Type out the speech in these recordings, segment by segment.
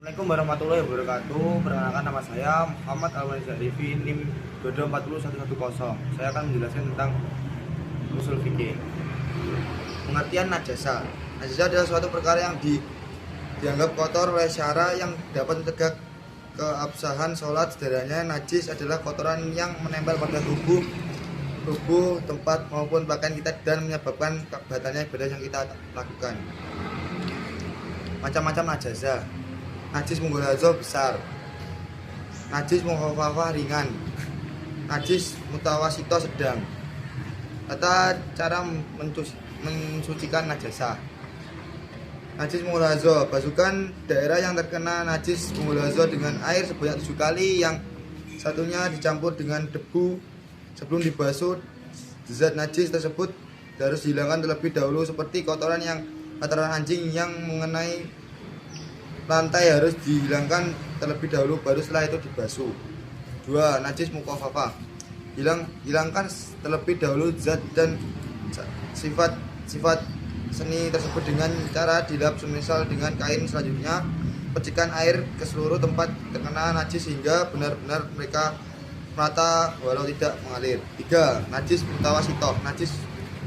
Assalamualaikum warahmatullahi wabarakatuh. Perkenalkan, nama saya Muhammad Alwani Zarifi, NIM 2240110. Saya akan menjelaskan tentang usul fikih. Pengertian najasa. Najasa adalah suatu perkara yang dianggap kotor oleh syara yang dapat mencegah keabsahan sholat. Sederhananya, najis adalah kotoran yang menempel pada tubuh, tempat maupun pakaian kita dan menyebabkan batalnya ibadah yang kita lakukan. Macam-macam najasa. Najis mughaladzah besar, najis mukhafafah ringan, najis mutawasito sedang. Cara mensucikan najasa. Najis mughaladzah, basuhkan daerah yang terkena najis mughaladzah dengan air sebanyak 7 kali, yang satunya dicampur dengan debu. Sebelum dibasuh, zat najis tersebut harus dihilangkan terlebih dahulu, seperti kotoran anjing yang mengenai lantai harus dihilangkan terlebih dahulu, baru setelah itu dibasuh. 2. Najis mukhafafah. Hilangkan terlebih dahulu zat dan sifat seni tersebut dengan cara dilap, semisal dengan kain. Selanjutnya, percikan air ke seluruh tempat terkena najis hingga benar-benar mereka merata walau tidak mengalir. 3. Najis mutawasitoh, najis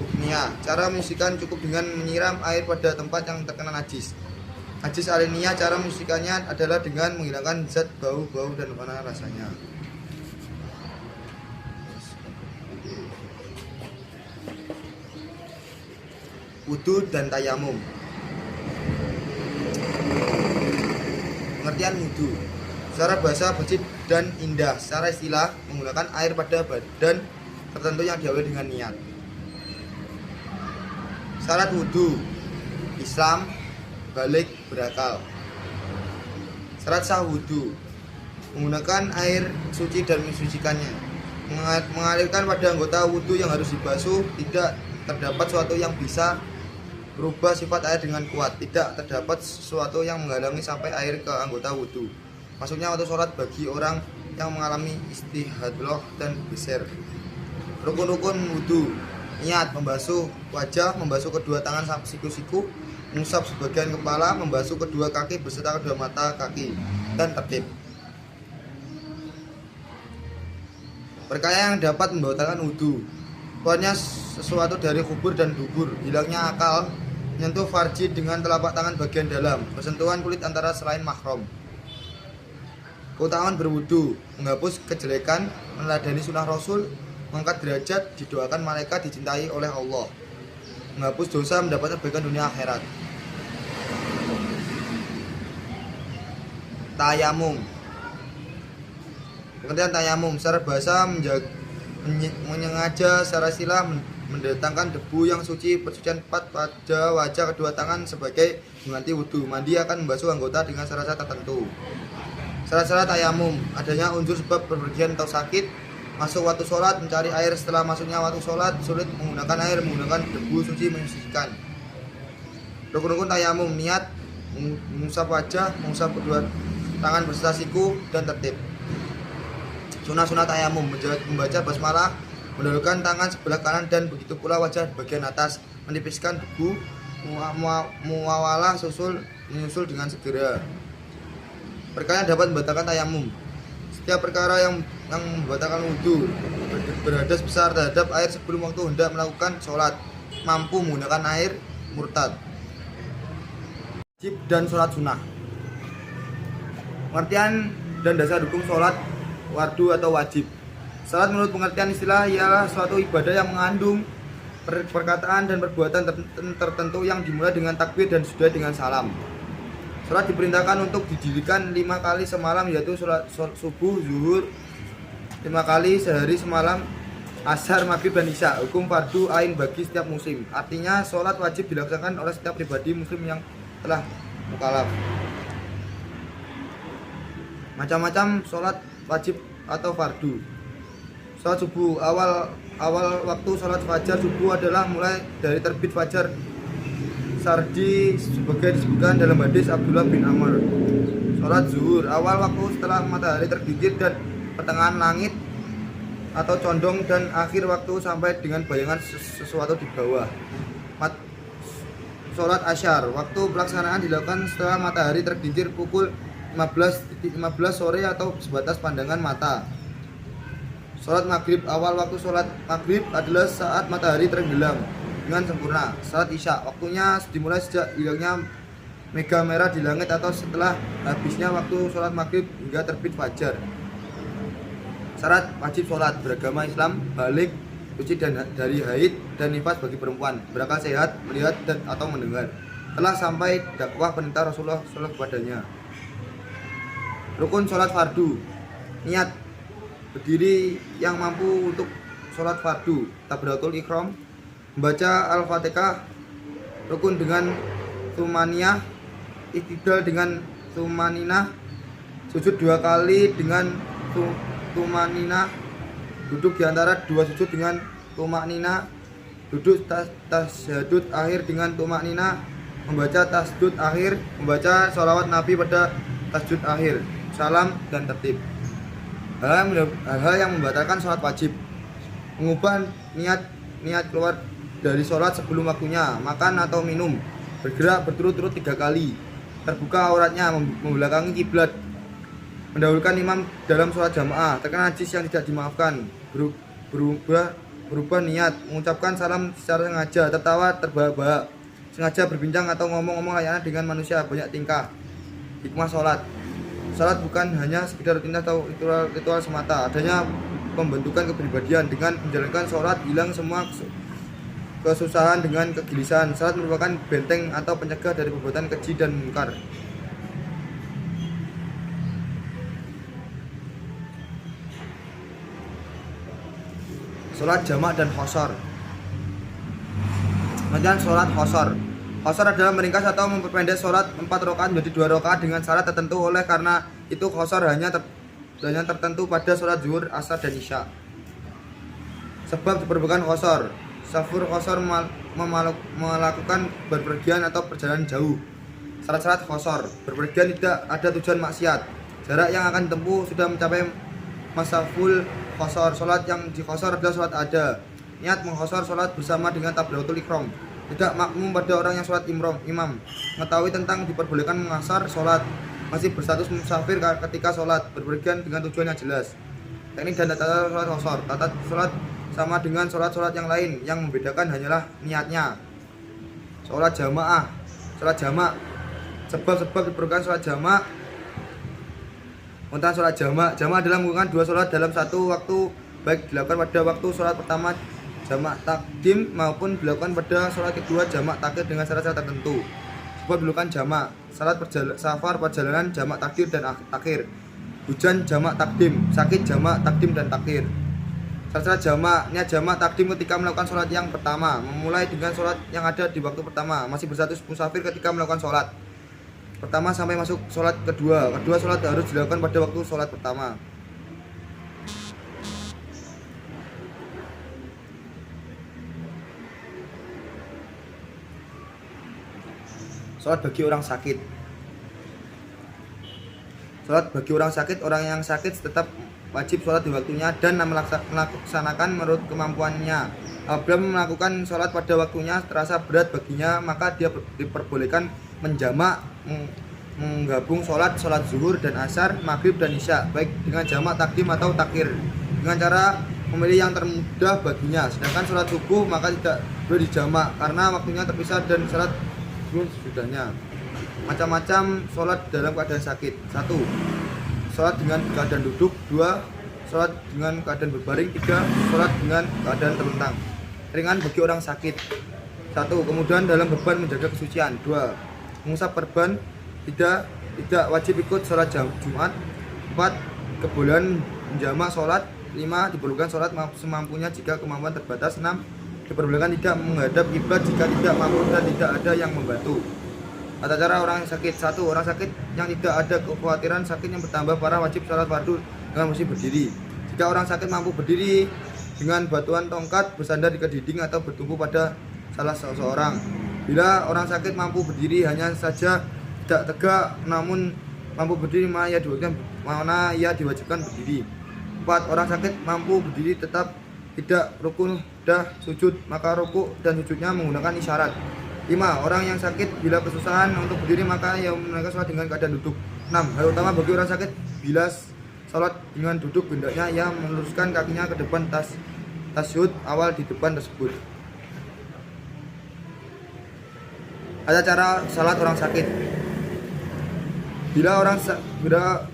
hukmiyah. Cara menyucikan cukup dengan menyiram air pada tempat yang terkena najis. Najis aliniyah, cara mensucikannya adalah dengan menghilangkan zat bau dan warna rasanya. Wudu dan tayamum. Pengertian wudu. Secara bahasa bersih dan indah, secara istilah menggunakan air pada badan tertentu yang diawali dengan niat. Syarat wudu: Islam, balik, berakal. Syarat sah wudu: menggunakan air suci dan mensucikannya, mengalirkan pada anggota wudu yang harus dibasuh, tidak terdapat sesuatu yang bisa berubah sifat air dengan kuat, tidak terdapat sesuatu yang menghalangi sampai air ke anggota wudu. Masuknya waktu sholat bagi orang yang mengalami istihadloh dan geser. Rukun-rukun wudu: niat, membasuh wajah, membasuh kedua tangan sampai siku-siku, mengusap sebagian kepala, membasuh kedua kaki beserta kedua mata kaki, dan tertib. Perkara yang dapat membatalkan wudu: keluarnya sesuatu dari kubur dan dubur, hilangnya akal, menyentuh farji dengan telapak tangan bagian dalam, bersentuhan kulit antara selain mahram. Keutamaan berwudu: menghapus kejelekan, meneladani sunnah Rasul, mengangkat derajat, didoakan malaikat, dicintai oleh Allah, menghapus dosa, mendapatkan kebaikan dunia akhirat. Tayamum. Pengertian tayamum: secara bahasa menyengaja, secara istilah mendatangkan debu yang suci, persucian pada wajah, kedua tangan sebagai mengganti wudu. Mandi akan membasuh anggota dengan syarat tertentu. Syarat-syarat tayamum: adanya unsur sebab bepergian atau sakit, masuk waktu sholat, mencari air setelah masuknya waktu sholat, sulit menggunakan air, menggunakan debu suci mensucikan. Rukun-rukun tayamum: niat, mengusap wajah, mengusap kedua tangan beserta siku, dan tertib. Sunah-sunah tayamum: membaca basmalah, mendahulukan tangan sebelah kanan dan begitu pula wajah bagian atas, menipiskan debu, muawalah, menyusul dengan segera. Perkara yang dapat membatalkan tayamum: setiap perkara yang membatalkan wudu, berhadas besar terhadap air sebelum waktu hendak melakukan sholat, mampu menggunakan air, murtad. Wajib dan sholat sunnah. Pengertian dan dasar hukum sholat wardu atau wajib. Sholat menurut pengertian istilah ialah suatu ibadah yang mengandung perkataan dan perbuatan tertentu yang dimulai dengan takbir dan sudah dengan salam. Sholat diperintahkan untuk didirikan 5 kali semalam, yaitu sholat subuh, zuhur 5 kali sehari semalam, ashar, maghrib, dan isya. Hukum fardu ain bagi setiap muslim. Artinya sholat wajib dilaksanakan oleh setiap pribadi muslim yang telah mukallaf. Macam-macam sholat wajib atau fardu. Sholat subuh: awal waktu sholat fajar subuh adalah mulai dari terbit fajar sardi, sebagai disebutkan dalam hadis Abdullah bin Amr. Sholat zuhur: awal waktu setelah matahari tergelincir dan pertengahan langit atau condong, dan akhir waktu sampai dengan bayangan sesuatu di bawah. Sholat asyar: waktu pelaksanaan dilakukan setelah matahari tergelincir pukul 15 sore atau sebatas pandangan mata. Sholat maghrib, awal waktu sholat maghrib adalah saat matahari tenggelam dengan sempurna. Sholat isya, waktunya dimulai sejak hilangnya mega merah di langit atau setelah habisnya waktu sholat maghrib hingga terbit fajar. Syarat wajib sholat beragama Islam, balik, suci dari haid dan nifas bagi perempuan, berakal sehat, melihat dan atau mendengar. Telah sampai dakwah perintah Rasulullah SAW kepadanya. Rukun sholat fardu, niat berdiri yang mampu untuk sholat fardu, takbiratul ihram, membaca al-fatihah, rukun dengan tumaniyah, iktidal dengan tumaninah, sujud 2 kali dengan tumaninah, duduk di antara 2 sujud dengan tumaninah, duduk tasyahud akhir dengan tumaninah, membaca tasdud akhir, membaca sholawat Nabi pada tasdud akhir, salam dan tertib. Hal-hal yang membatalkan sholat wajib: mengubah niat keluar dari sholat sebelum waktunya, makan atau minum, bergerak berturut-turut 3 kali, terbuka auratnya, membelakangi kiblat, mendahulukan imam dalam sholat jamaah, terkena najis yang tidak dimaafkan, berubah niat, mengucapkan salam secara sengaja, tertawa terbahak-bahak, sengaja berbincang atau ngomong-ngomong layaknya dengan manusia, banyak tingkah. Hikmah sholat. Sholat bukan hanya sekedar rutinitas atau ritual semata, adanya pembentukan kepribadian. Dengan menjalankan sholat hilang semua kesusahan dengan kegelisahan. Sholat merupakan benteng atau pencegah dari perbuatan keji dan mungkar. Sholat jamak dan khosor. Kemudian sholat khosor. Khosor adalah meringkas atau memperpendek sholat 4 rakaat menjadi 2 rakaat dengan syarat tertentu. Oleh karena itu khosor hanya tertentu pada sholat zuhur, asar, dan isya. Sebab diperlukan khosor. Safur khosor melakukan berpergian atau perjalanan jauh. Syarat-syarat khosor: berpergian tidak ada tujuan maksiat, jarak yang akan ditempuh sudah mencapai masaful khosor. Sholat yang dikhosor adalah sholat ada. Niat mengkhosor sholat bersama dengan takbiratul ihram. Tidak makmum pada orang yang sholat imam. Mengetahui tentang diperbolehkan mengasar sholat. Masih berstatus musafir ketika sholat. Berpergian dengan tujuan yang jelas. Teknik dan tata sholat khosor. Tata sholat sama dengan sholat-sholat yang lain. Yang membedakan hanyalah niatnya. Sholat jamaah. Sholat jamak. Sebab-sebab diperlukan sholat jamak. Tentang sholat jamak. Jamak adalah melakukan 2 sholat dalam satu waktu, baik dilakukan pada waktu sholat pertama jamak takdim maupun dilakukan pada sholat kedua jamak takhir dengan syarat-syarat tertentu. Sebab dilakukan jamak: safar perjalanan jamak takdir dan takhir, hujan jamak takdim, sakit jamak takdim dan takhir. Syarat-syarat jamak: niat jamak takdim ketika melakukan sholat yang pertama, memulai dengan sholat yang ada di waktu pertama, masih berstatus musafir ketika melakukan sholat pertama sampai masuk sholat kedua. Kedua sholat harus dilakukan pada waktu sholat pertama. Sholat bagi orang sakit. Sholat bagi orang sakit: orang yang sakit tetap wajib sholat di waktunya dan melaksanakan menurut kemampuannya. Apabila melakukan sholat pada waktunya terasa berat baginya, maka dia diperbolehkan menjamak, menggabung sholat zuhur dan asar, maghrib dan isya, baik dengan jamak takdim atau takhir, dengan cara memilih yang termudah baginya. Sedangkan sholat subuh maka tidak boleh dijamak karena waktunya terpisah dan sholat sesudahnya. Macam-macam sholat dalam keadaan sakit: 1. Sholat dengan keadaan duduk. 2. Sholat dengan keadaan berbaring. 3. Sholat dengan keadaan terlentang. Ringan bagi orang sakit: 1. Kemudahan dalam beban menjaga kesucian. 2. Mengusap perban. Tidak wajib ikut sholat Jumat. 4. Kebolehan menjamak sholat. 5. Diperlukan sholat semampunya jika kemampuan terbatas. 6. Diperbolehkan tidak menghadap kiblat jika tidak mampu dan tidak ada yang membantu. Tata cara orang sakit: 1. Orang sakit yang tidak ada kekhawatiran sakit yang bertambah parah wajib sholat fardu dengan posisi berdiri. Jika orang sakit mampu berdiri dengan bantuan tongkat, bersandar di dinding atau bertumpu pada salah seseorang. Bila orang sakit mampu berdiri hanya saja tidak tegak namun mampu berdiri, mana ia diwajibkan berdiri. 4. Orang sakit mampu berdiri tetap tidak rukun dah sujud, maka rukuk dan sujudnya menggunakan isyarat. 5. Orang yang sakit bila kesusahan untuk berdiri maka ia menunaikan sholat dengan keadaan duduk. 6. Hal utama bagi orang sakit bila sholat dengan duduk, hendaknya ia meluruskan kakinya ke depan tasyahud awal di depan tersebut. Ada cara sholat orang sakit. Bila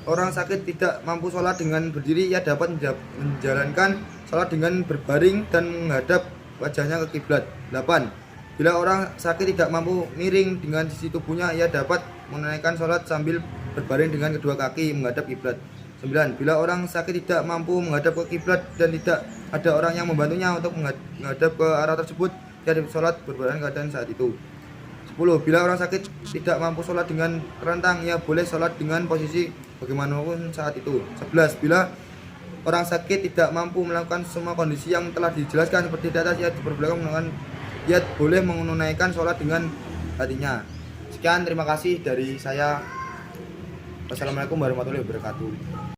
orang sakit tidak mampu sholat dengan berdiri, ia dapat menjalankan sholat dengan berbaring dan menghadap wajahnya ke kiblat. 8. Bila orang sakit tidak mampu miring dengan sisi tubuhnya, ia dapat menunaikan sholat sambil berbaring dengan kedua kaki menghadap kiblat. 9. Bila orang sakit tidak mampu menghadap ke kiblat dan tidak ada orang yang membantunya untuk menghadap ke arah tersebut, ia dapat sholat berbaring keadaan saat itu. 10. Bila orang sakit tidak mampu sholat dengan terentang, ia boleh sholat dengan posisi bagaimanapun saat itu. 11. Bila orang sakit tidak mampu melakukan semua kondisi yang telah dijelaskan seperti di atas, ia boleh menunaikan sholat dengan hatinya. Sekian, terima kasih dari saya. Wassalamualaikum warahmatullahi wabarakatuh.